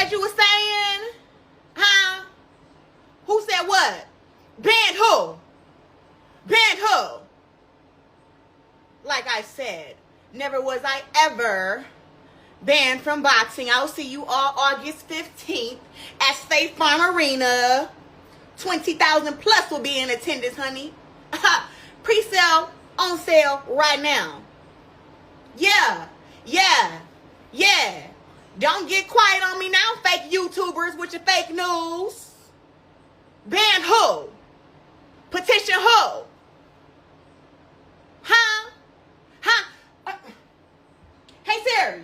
said you were saying? Huh? Who said what? Ban who? Ban who? Like I said, never was I ever banned from boxing. I'll see you all August 15th at State Farm Arena. 20,000 plus will be in attendance, honey. Pre-sale, on sale right now. Yeah. Don't get quiet on me now, fake YouTubers with your fake news. Ban who? Petition who? Huh? Hey Siri.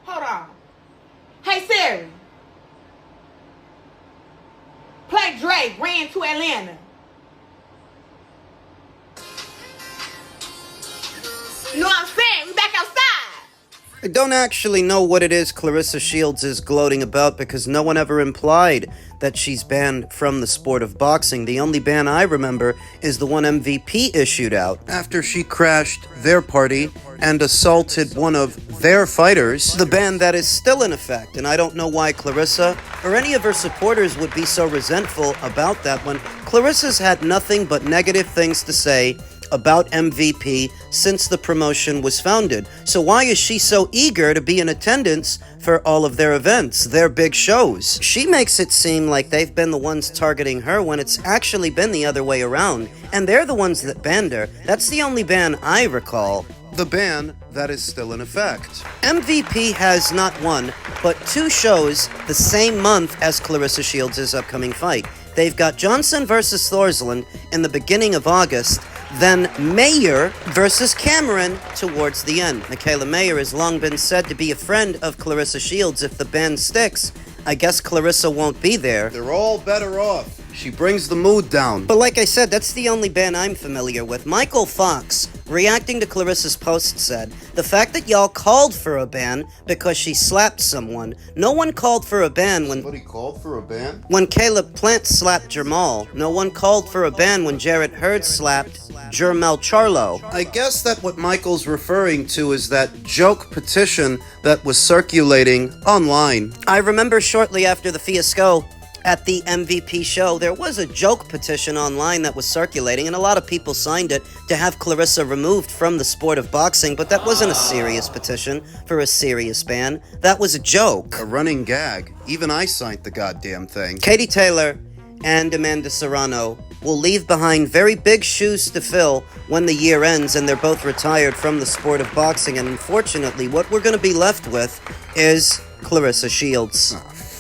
Hold on. Hey Siri. Play Drake, ran to Atlanta. You know what I'm saying? We back outside. I don't actually know what it is Claressa Shields is gloating about because no one ever implied that she's banned from the sport of boxing. The only ban I remember is the one MVP issued out after she crashed their party and assaulted one of their fighters. The ban that is still in effect, and I don't know why Claressa or any of her supporters would be so resentful about that one. Claressa's had nothing but negative things to say about MVP since the promotion was founded. So why is she so eager to be in attendance for all of their events, their big shows? She makes it seem like they've been the ones targeting her when it's actually been the other way around, and they're the ones that banned her. That's the only ban I recall. The ban that is still in effect. MVP has not one, but 2 shows the same month as Claressa Shields' upcoming fight. They've got Johnson versus Thorsland in the beginning of August, then Mayer versus Cameron towards the end. Michaela Mayer has long been said to be a friend of Claressa Shields. If the ban sticks, I guess Claressa won't be there. They're all better off. She brings the mood down. But like I said, that's the only ban I'm familiar with. Michael Fox, reacting to Claressa's post, said, "The fact that y'all called for a ban because she slapped someone. No one called for a ban when..." Somebody called for a ban? When Caleb Plant slapped Jamal. No one called for a ban when Jarrett Hurd slapped Jermel Charlo. I guess that what Michael's referring to is that joke petition that was circulating online. I remember shortly after the fiasco at the MVP show, there was a joke petition online that was circulating, and a lot of people signed it to have Claressa removed from the sport of boxing, but that wasn't a serious petition for a serious ban. That was a joke. A running gag. Even I signed the goddamn thing. Katie Taylor and Amanda Serrano will leave behind very big shoes to fill when the year ends, and they're both retired from the sport of boxing, and unfortunately, what we're going to be left with is Claressa Shields.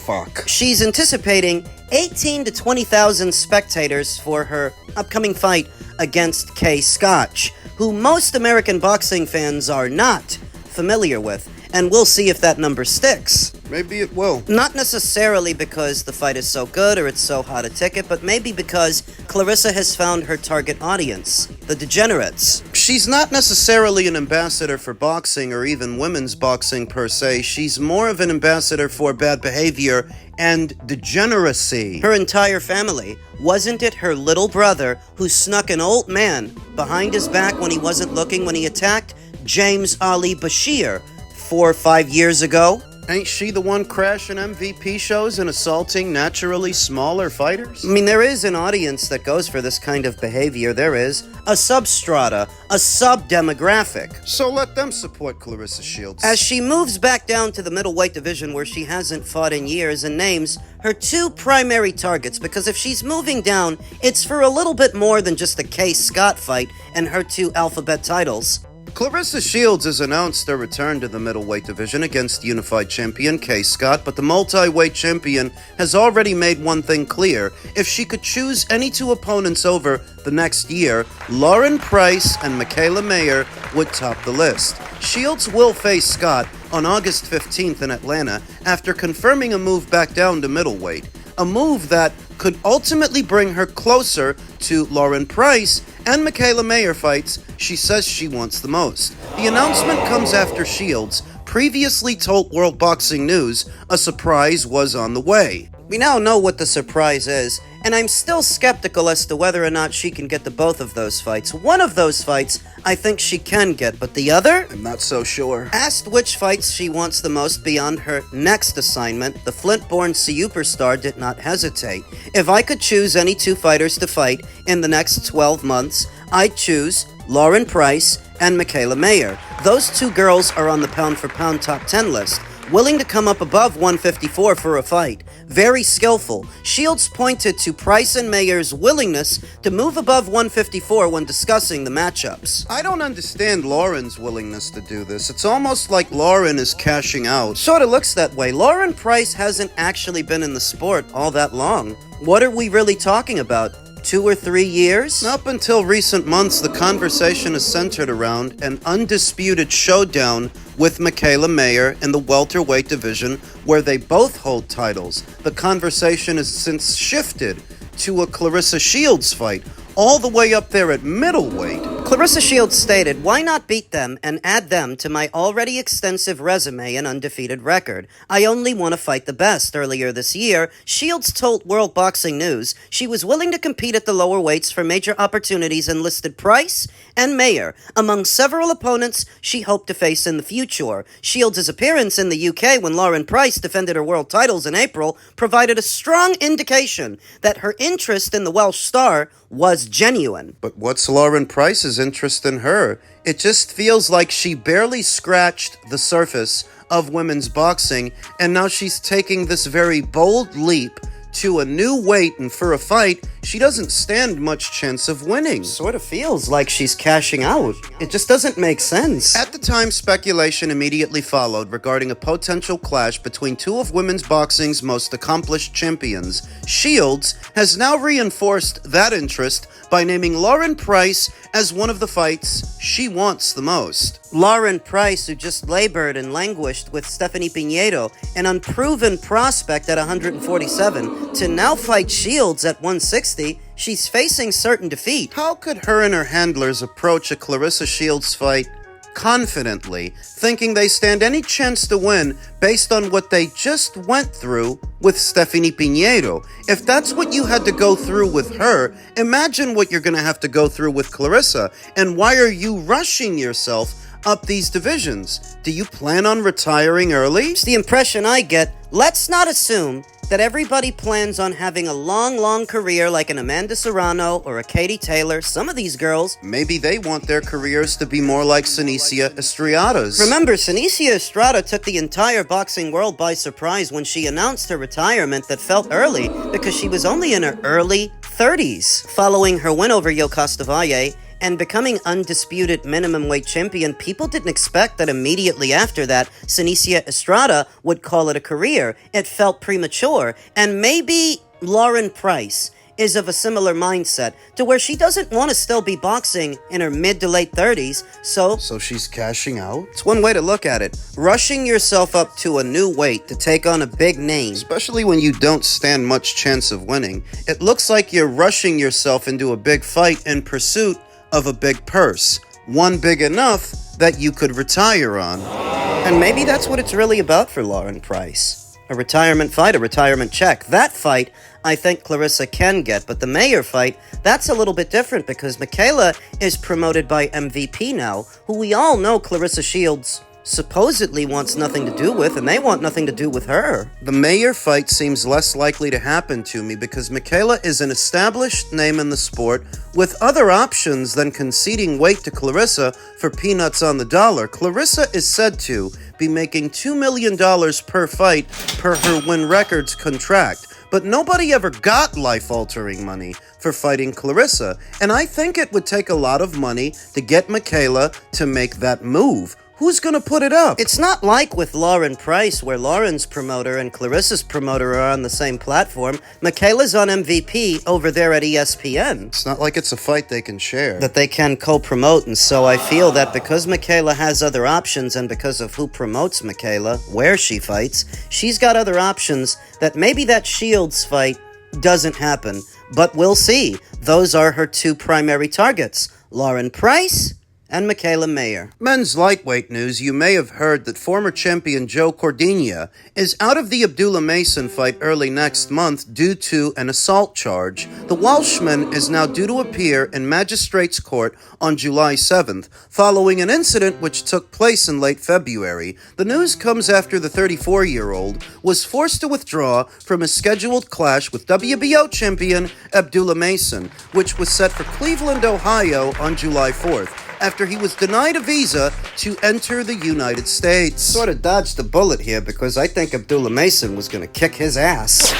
Fuck. She's anticipating 18 to 20,000 spectators for her upcoming fight against Kay Scotch, who most American boxing fans are not familiar with, and we'll see if that number sticks. Maybe it will. Not necessarily because the fight is so good or it's so hot a ticket, but maybe because Claressa has found her target audience, the degenerates. She's not necessarily an ambassador for boxing or even women's boxing per se. She's more of an ambassador for bad behavior and degeneracy. Her entire family. Wasn't it her little brother who snuck an old man behind his back when he wasn't looking when he attacked James Ali Bashir 4 or 5 years ago? Ain't she the one crashing MVP shows and assaulting naturally smaller fighters? I mean, there is an audience that goes for this kind of behavior. There is a substrata, a sub-demographic. So let them support Claressa Shields. As she moves back down to the middleweight division where she hasn't fought in years and names her 2 primary targets, because if she's moving down, it's for a little bit more than just the Kay Scott fight and her 2 alphabet titles. Claressa Shields has announced her return to the middleweight division against unified champion Kay Scott, but the multi-weight champion has already made one thing clear. If she could choose any 2 opponents over the next year, Lauren Price and Michaela Mayer would top the list. Shields will face Scott on August 15th in Atlanta after confirming a move back down to middleweight. A move that could ultimately bring her closer to Lauren Price and Michaela Mayer fights she says she wants the most. The announcement comes after Shields previously told World Boxing News a surprise was on the way. We now know what the surprise is, and I'm still skeptical as to whether or not she can get to both of those fights. One of those fights, I think she can get, but the other? I'm not so sure. Asked which fights she wants the most beyond her next assignment, the Flint-born superstar did not hesitate. If I could choose any two fighters to fight in the next 12 months, I'd choose Lauren Price and Michaela Mayer. Those two girls are on the pound-for-pound top 10 list, willing to come up above 154 for a fight. Very skillful. Shields pointed to Price and Mayer's willingness to move above 154 when discussing the matchups. I don't understand Lauren's willingness to do this. It's almost like Lauren is cashing out. Sorta looks that way. Lauren Price hasn't actually been in the sport all that long. What are we really talking about? 2 or 3 years? Up until recent months, the conversation is centered around an undisputed showdown with Michaela Mayer in the welterweight division, where they both hold titles. The conversation has since shifted to a Claressa Shields fight, all the way up there at middleweight. Claressa Shields stated, "Why not beat them and add them to my already extensive resume and undefeated record? I only want to fight the best." Earlier this year, Shields told World Boxing News she was willing to compete at the lower weights for major opportunities and listed Price and Mayer among several opponents she hoped to face in the future. Shields' appearance in the UK when Lauren Price defended her world titles in April provided a strong indication that her interest in the Welsh star was genuine. But what's Lauren Price's interest in her? It just feels like she barely scratched the surface of women's boxing, and now she's taking this very bold leap to a new weight, and for a fight, she doesn't stand much chance of winning. Sort of feels like she's cashing out. It just doesn't make sense. At the time, speculation immediately followed regarding a potential clash between two of women's boxing's most accomplished champions. Shields has now reinforced that interest by naming Lauren Price as one of the fights she wants the most. Lauren Price, who just labored and languished with Stephanie Pinedo, an unproven prospect at 147, to now fight Shields at 160, she's facing certain defeat. How could her and her handlers approach a Claressa Shields fight confidently, thinking they stand any chance to win based on what they just went through with Stephanie Pinedo? If that's what you had to go through with her, imagine what you're going to have to go through with Claressa. And why are you rushing yourself up these divisions? Do you plan on retiring early? It's the impression I get. Let's not assume that everybody plans on having a long career like an Amanda Serrano or a Katie Taylor. Some of these girls, maybe they want their careers to be more like Senicia Estrada's. Remember, Senicia Estrada took the entire boxing world by surprise when she announced her retirement that felt early because she was only in her early 30s. Following her win over Yo Costavalle and becoming undisputed minimum weight champion, people didn't expect that immediately after that, Senicia Estrada would call it a career. It felt premature. And maybe Lauren Price is of a similar mindset to where she doesn't want to still be boxing in her mid to late 30s, so she's cashing out? It's one way to look at it. Rushing yourself up to a new weight to take on a big name, especially when you don't stand much chance of winning, it looks like you're rushing yourself into a big fight in pursuit of a big purse, one big enough that you could retire on. And maybe that's what it's really about for Lauren Price. A retirement fight, a retirement check. That fight, I think Claressa can get, but the Mayer fight, that's a little bit different because Michaela is promoted by MVP now, who we all know Claressa Shields supposedly wants nothing to do with, and they want nothing to do with her. The Mayer fight seems less likely to happen to me because Michaela is an established name in the sport with other options than conceding weight to Claressa for peanuts on the dollar. Claressa is said to be making $2 million per fight per her Win Records contract, but nobody ever got life-altering money for fighting Claressa, and I think it would take a lot of money to get Michaela to make that move. Who's gonna put it up? It's not like with Lauren Price, where Lauren's promoter and Claressa's promoter are on the same platform. Michaela's on MVP over there at ESPN. It's not like it's a fight they can share, that they can co-promote, and so I feel that because Michaela has other options and because of who promotes Michaela, where she fights, she's got other options that maybe that Shields fight doesn't happen. But we'll see. Those are her two primary targets, Lauren Price and Michaela Mayer. Men's lightweight news, you may have heard that former champion Joe Cordina is out of the Abdullah Mason fight early next month due to an assault charge. The Welshman is now due to appear in Magistrates Court on July 7th, following an incident which took place in late February. The news comes after the 34-year-old was forced to withdraw from a scheduled clash with WBO champion Abdullah Mason, which was set for Cleveland, Ohio on July 4th. After he was denied a visa to enter the United States. Sort of dodged the bullet here because I think Abdullah Mason was going to kick his ass.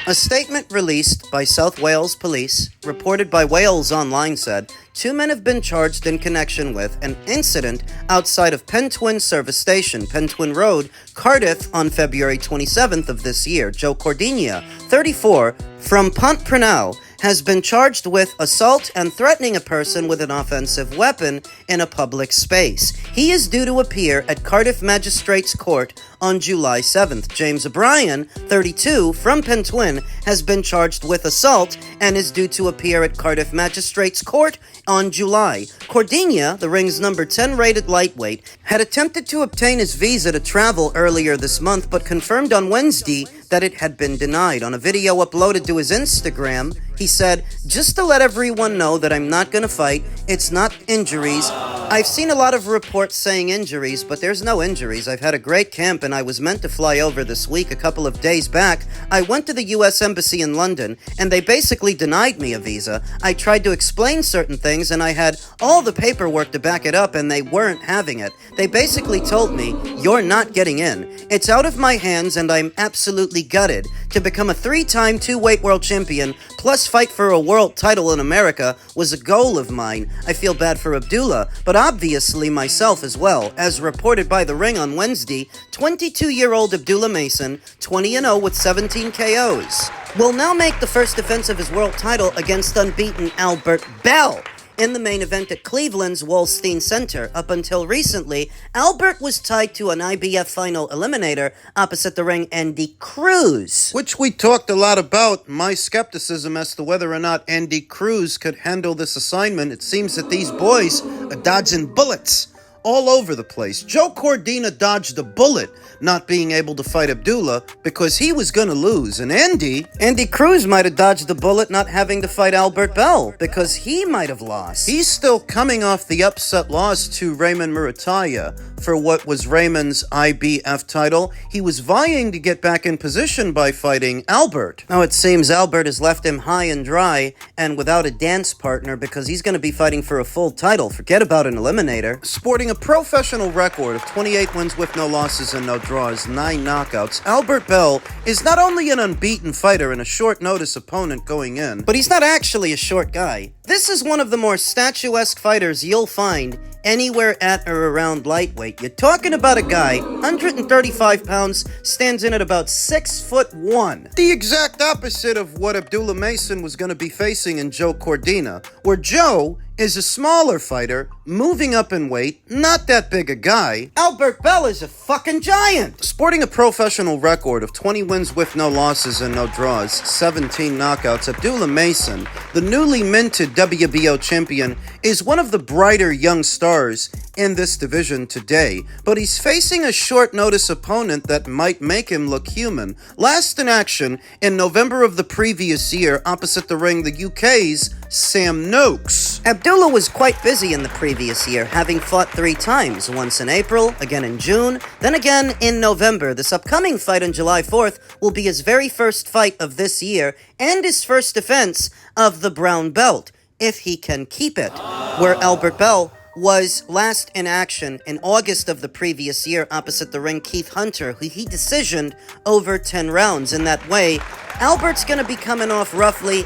A statement released by South Wales Police, reported by Wales Online, said 2 men have been charged in connection with an incident outside of Pentwyn Service Station, Pentwyn Road, Cardiff, on February 27th of this year. Joe Cordina, 34, from Pontprynel, has been charged with assault and threatening a person with an offensive weapon in a public space. He is due to appear at Cardiff Magistrates Court on July 7th. James O'Brien, 32, from Pentwyn, has been charged with assault and is due to appear at Cardiff Magistrates Court on July. Cordina, the ring's number 10 rated lightweight, had attempted to obtain his visa to travel earlier this month, but confirmed on Wednesday that it had been denied. On a video uploaded to his Instagram, he said, "Just to let everyone know that I'm not gonna fight, it's not injuries. I've seen a lot of reports saying injuries, but there's no injuries. I've had a great camp and I was meant to fly over this week. A couple of days back, I went to the US Embassy in London and they basically denied me a visa. I tried to explain certain things and I had all the paperwork to back it up and they weren't having it. They basically told me, you're not getting in. It's out of my hands and I'm absolutely gutted. To become a 3-time 2-weight world champion plus fight for a world title in America was a goal of mine. I feel bad for Abdullah, but obviously myself as well." As reported by The Ring on Wednesday, 22-year-old Abdullah Mason, 20-0 with 17 KOs, will now make the first defense of his world title against unbeaten Albert Bell in the main event at Cleveland's Wallstein Center. Up until recently, Albert was tied to an IBF final eliminator opposite the ring, Andy Cruz, which we talked a lot about. My skepticism as to whether or not Andy Cruz could handle this assignment. It seems that these boys are dodging bullets all over the place. Joe Cordina dodged a bullet not being able to fight Abdullah because he was going to lose. And Andy Cruz might have dodged the bullet not having to fight Albert Bell because he might have lost. He's still coming off the upset loss to Raymond Murataya for what was Raymond's IBF title. He was vying to get back in position by fighting Albert. Now it seems Albert has left him high and dry and without a dance partner because he's going to be fighting for a full title. Forget about an eliminator. Sporting a professional record of 28 wins with no losses and no draws, 9 knockouts, Albert Bell is not only an unbeaten fighter and a short notice opponent going in, but he's not actually a short guy. This is one of the more statuesque fighters you'll find anywhere at or around lightweight. You're talking about a guy, 135 pounds, stands in at about 6'1". The exact opposite of what Abdullah Mason was going to be facing in Joe Cordina, where Joe is a smaller fighter, moving up in weight, not that big a guy. Albert Bell is a fucking giant! Sporting a professional record of 20 wins with no losses and no draws, 17 knockouts, Abdullah Mason, the newly minted WBO champion, is one of the brighter young stars in this division today, but he's facing a short notice opponent that might make him look human. Last in action in November of the previous year, opposite the ring, the UK's Sam Noakes. Abdullah was quite busy in the previous year, having fought 3 times, once in April, again in June, then again in November. This upcoming fight on July 4th will be his very first fight of this year and his first defense of the brown belt, if he can keep it, where Albert Bell was last in action in August of the previous year opposite the ring Keith Hunter, who he decisioned over 10 rounds. In that way, Albert's going to be coming off roughly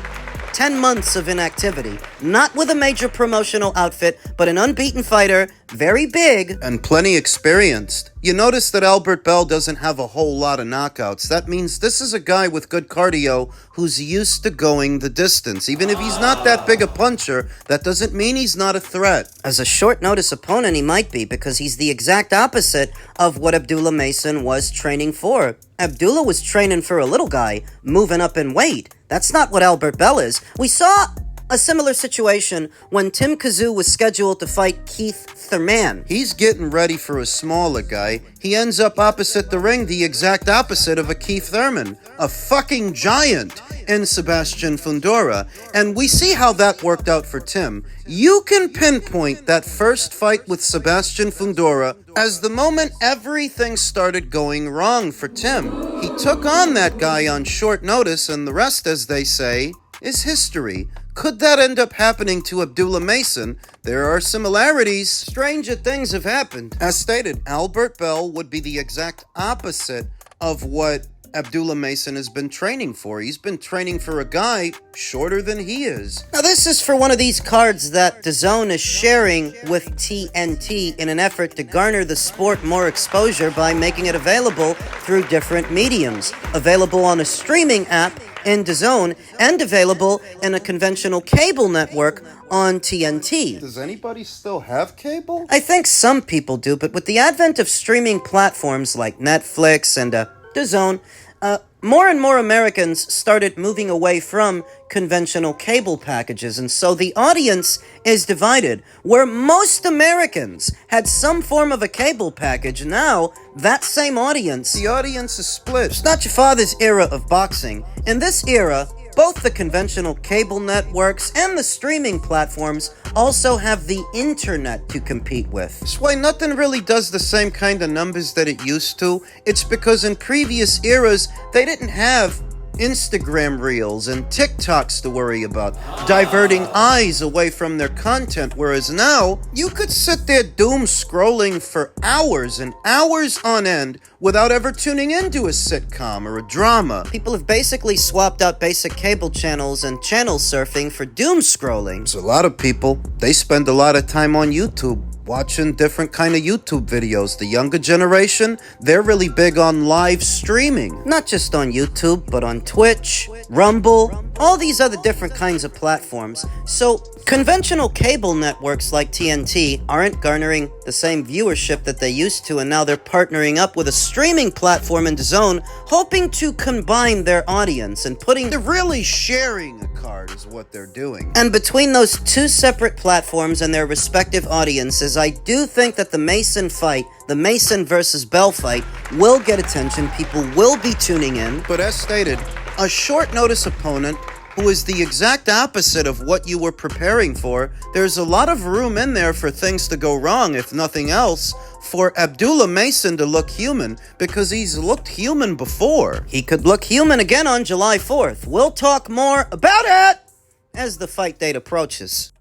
10 months of inactivity, not with a major promotional outfit, but an unbeaten fighter, very big, and plenty experienced. You notice that Albert Bell doesn't have a whole lot of knockouts. That means this is a guy with good cardio who's used to going the distance. Even if he's not that big a puncher, that doesn't mean he's not a threat. As a short notice opponent, he might be, because he's the exact opposite of what Abdullah Mason was training for. Abdullah was training for a little guy, moving up in weight. That's not what Albert Bell is. We saw A similar situation when Tim Kazoo was scheduled to fight Keith Thurman. He's getting ready for a smaller guy. He ends up opposite the ring, the exact opposite of a Keith Thurman, a fucking giant in Sebastian Fundora. And we see how that worked out for Tim. You can pinpoint that first fight with Sebastian Fundora as the moment everything started going wrong for Tim. He took on that guy on short notice, and the rest, as they say, is history. Could that end up happening to Abdullah Mason? There are similarities. Stranger things have happened. As stated, Albert Bell would be the exact opposite of what Abdullah Mason has been training for. He's been training for a guy shorter than he is. Now, this is for one of these cards that DAZN is sharing with TNT in an effort to garner the sport more exposure by making it available through different mediums. Available on a streaming app in DAZN and available in a conventional cable network on TNT. Does anybody still have cable? I think some people do, but with the advent of streaming platforms like Netflix and DAZN, more and more Americans started moving away from conventional cable packages, and so the audience is divided. Where most Americans had some form of a cable package, now that same audience, The audience is split. it's not your father's era of boxing. In this era, both the conventional cable networks and the streaming platforms also have the internet to compete with. That's why nothing really does the same kind of numbers that it used to. It's because in previous eras, they didn't have Instagram Reels and TikToks to worry about, diverting eyes away from their content, whereas now, you could sit there doom scrolling for hours and hours on end without ever tuning into a sitcom or a drama. People have basically swapped out basic cable channels and channel surfing for doom scrolling. There's a lot of people, they spend a lot of time on YouTube, watching different kind of YouTube videos. The younger generation, they're really big on live streaming. Not just on YouTube, but on Twitch, Rumble, all these other different kinds of platforms. So, conventional cable networks like TNT aren't garnering the same viewership that they used to, and now they're partnering up with a streaming platform in DAZN, hoping to combine their audience and putting... They're really sharing a card is what they're doing. And between those two separate platforms and their respective audiences, I do think that the Mason fight, the Mason versus Bell fight, will get attention. People will be tuning in. But as stated, a short notice opponent who is the exact opposite of what you were preparing for, there's a lot of room in there for things to go wrong, if nothing else, for Abdullah Mason to look human, because he's looked human before. He could look human again on July 4th. We'll talk more about it as the fight date approaches.